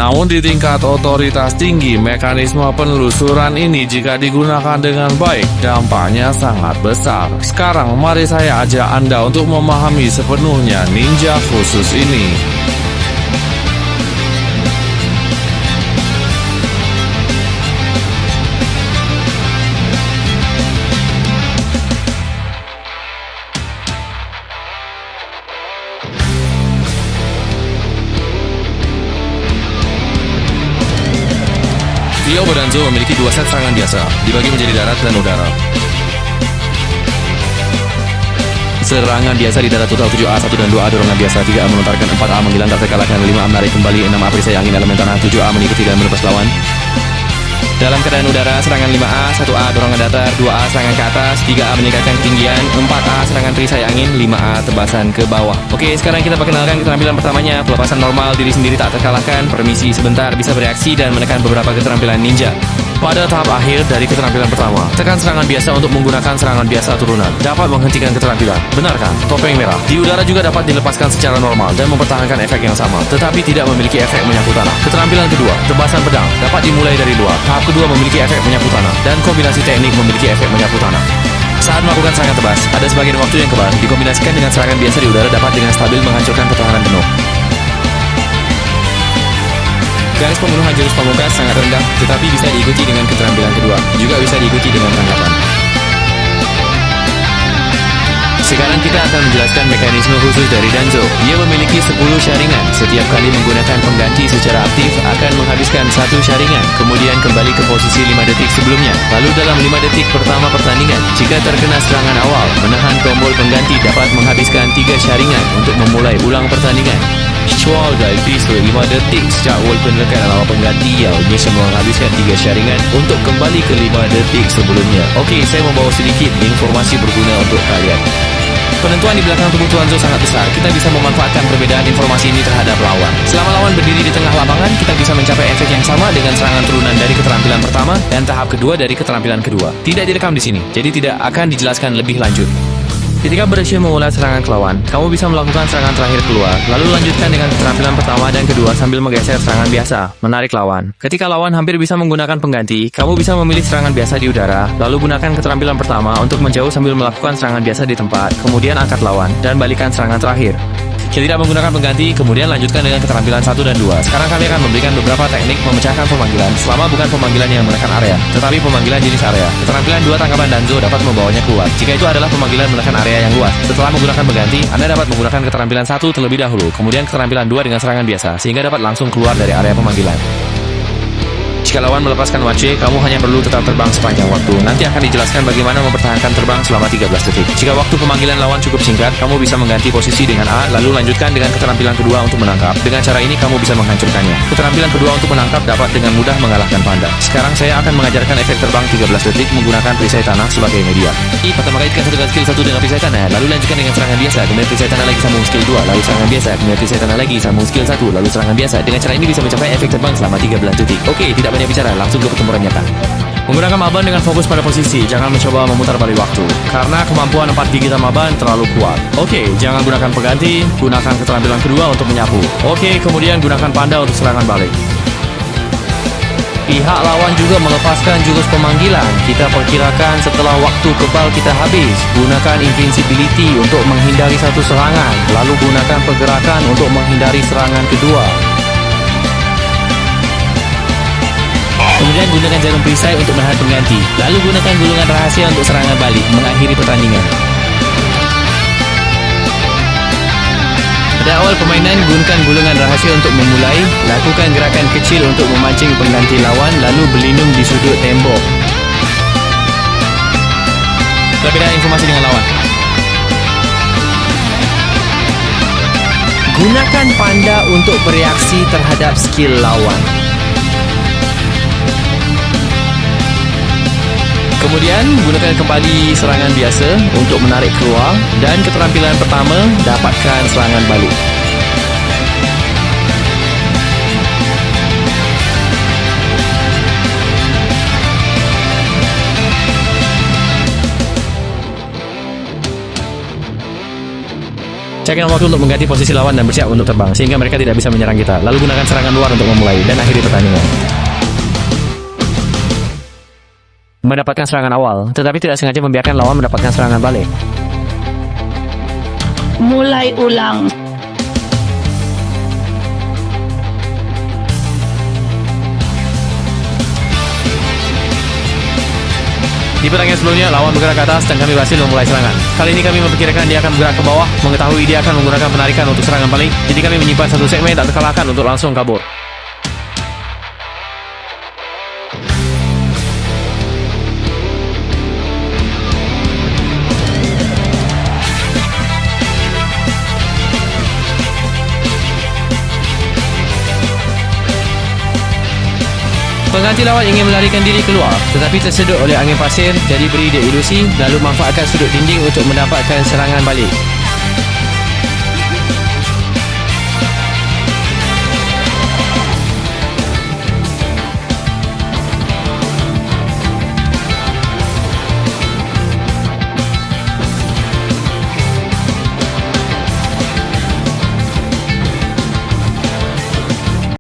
Namun di tingkat otoritas tinggi, mekanisme penelusuran ini jika digunakan dengan baik, dampaknya sangat besar. Sekarang mari saya ajak Anda untuk memahami sepenuhnya ninja khusus ini. Trio Danzo memiliki dua set serangan biasa, dibagi menjadi darat dan udara. Serangan biasa di darat total 7A, 1 dan 2A dorongan biasa, 3A melontarkan, 4A menghilang tak terkalahkan, 5A menarik kembali, 6A perisai angin elemen tanah, 7A mengikuti dan melepas lawan. Dalam keadaan udara, serangan 5A, 1A dorongan datar, 2A serangan ke atas, 3A meningkatkan ketinggian, 4A serangan perisai angin, 5A tebasan ke bawah. Oke, sekarang kita perkenalkan keterampilan pertamanya, pelepasan normal, diri sendiri tak terkalahkan, permisi sebentar, bisa bereaksi dan menekan beberapa keterampilan ninja. Pada tahap akhir dari keterampilan pertama, tekan serangan biasa untuk menggunakan serangan biasa turunan. Dapat menghentikan keterampilan. Benar kan? Topeng merah. Di udara juga dapat dilepaskan secara normal dan mempertahankan efek yang sama, tetapi tidak memiliki efek menyapu tanah. Keterampilan kedua, tebasan pedang. Dapat dimulai dari luar. Tahap kedua memiliki efek menyapu tanah, dan kombinasi teknik memiliki efek menyapu tanah. Saat melakukan serangan tebas, ada sebagian waktu yang kebal, dikombinasikan dengan serangan biasa di udara dapat dengan stabil menghancurkan pertahanan penuh. Garis pembunuhan jurus pamungkas sangat rendah, tetapi bisa diikuti dengan keterampilan kedua. Juga bisa diikuti dengan tangkapan. Sekarang kita akan menjelaskan mekanisme khusus dari Danzo. Dia memiliki 10 syaringan. Setiap kali menggunakan pengganti secara aktif akan menghabiskan 1 syaringan, kemudian kembali ke posisi 5 detik sebelumnya. Lalu dalam 5 detik pertama pertandingan, jika terkena serangan awal, menahan tombol pengganti dapat menghabiskan 3 syaringan untuk memulai ulang pertandingan. Soal guys, 5 detik sejak walaupun lekat dalam pengganti yang bisa menghabiskan 3 syaringan untuk kembali ke 5 detik sebelumnya. Okey, saya membawa sedikit informasi berguna untuk kalian. Penentuan di belakang tubuh Tuanzo sangat besar. Kita bisa memanfaatkan perbedaan informasi ini terhadap lawan. Selama lawan berdiri di tengah lapangan, kita bisa mencapai efek yang sama dengan serangan turunan dari keterampilan pertama dan tahap kedua dari keterampilan kedua. Tidak direkam di sini, jadi tidak akan dijelaskan lebih lanjut. Ketika berhasil memulai serangan ke lawan, kamu bisa melakukan serangan terakhir keluar, lalu lanjutkan dengan keterampilan pertama dan kedua sambil menggeser serangan biasa, menarik lawan. Ketika lawan hampir bisa menggunakan pengganti, kamu bisa memilih serangan biasa di udara, lalu gunakan keterampilan pertama untuk menjauh sambil melakukan serangan biasa di tempat, kemudian angkat lawan, dan balikan serangan terakhir. Jika tidak menggunakan pengganti, kemudian lanjutkan dengan keterampilan 1 dan 2. Sekarang kami akan memberikan beberapa teknik memecahkan pemanggilan, selama bukan pemanggilan yang menekan area, tetapi pemanggilan jenis area. Keterampilan 2 tangkapan Danzo dapat membawanya keluar, jika itu adalah pemanggilan menekan area yang luas. Setelah menggunakan pengganti, Anda dapat menggunakan keterampilan 1 terlebih dahulu, kemudian keterampilan 2 dengan serangan biasa, sehingga dapat langsung keluar dari area pemanggilan. Jika lawan melepaskan wace, kamu hanya perlu tetap terbang sepanjang waktu. Nanti akan dijelaskan bagaimana mempertahankan terbang selama 13 detik. Jika waktu pemanggilan lawan cukup singkat, kamu bisa mengganti posisi dengan A, lalu lanjutkan dengan keterampilan kedua untuk menangkap. Dengan cara ini, kamu bisa menghancurkannya. Keterampilan kedua untuk menangkap dapat dengan mudah mengalahkan panda. Sekarang saya akan mengajarkan efek terbang 13 detik menggunakan perisai tanah sebagai media. Pertama kali kaitkan dengan skill 1 dengan perisai tanah, lalu lanjutkan dengan serangan biasa, kemudian perisai tanah lagi sambung skill 2, lalu serangan biasa, kemudian perisai tanah lagi sambung skill 1, lalu serangan biasa. Dengan cara ini bisa mencapai efek terbang selama 13 detik. Oke, tidak banyak bicara, langsung ke pertempuran nyata. Menggunakan Maban dengan fokus pada posisi, jangan mencoba memutar balik waktu, karena kemampuan 4 gigitan Maban terlalu kuat. Oke, jangan gunakan pengganti, gunakan keterampilan kedua untuk menyapu. Oke, kemudian gunakan panda untuk serangan balik. Pihak lawan juga melepaskan jurus pemanggilan. Kita perkirakan setelah waktu kebal kita habis. Gunakan invincibility untuk menghindari satu serangan, lalu gunakan pergerakan untuk menghindari serangan kedua. Kemudian gunakan jarum perisai untuk menahan pengganti. Lalu gunakan gulungan rahasia untuk serangan balik, mengakhiri pertandingan. Pada awal permainan, gunakan gulungan rahasia untuk memulai. Lakukan gerakan kecil untuk memancing pengganti lawan, lalu berlindung di sudut tembok. Perbedaan informasi dengan lawan. Gunakan panda untuk bereaksi terhadap skill lawan. Kemudian, gunakan kembali serangan biasa untuk menarik keluar, dan keterampilan pertama, dapatkan serangan balik. Cekin waktu untuk mengganti posisi lawan dan bersiap untuk terbang, sehingga mereka tidak bisa menyerang kita. Lalu gunakan serangan luar untuk memulai dan akhiri pertandingan. Mendapatkan serangan awal, tetapi tidak sengaja membiarkan lawan mendapatkan serangan balik. Mulai ulang. Di pertandingan sebelumnya, lawan bergerak ke atas dan kami berhasil memulai serangan. Kali ini kami memperkirakan dia akan bergerak ke bawah, mengetahui dia akan menggunakan penarikan untuk serangan balik, jadi kami menyimpan satu segmen tak terkalahkan untuk langsung kabur. Pengganti lawan ingin melarikan diri keluar, tetapi tersedut oleh angin pasir, jadi beri dia ilusi, lalu manfaatkan sudut dinding untuk mendapatkan serangan balik.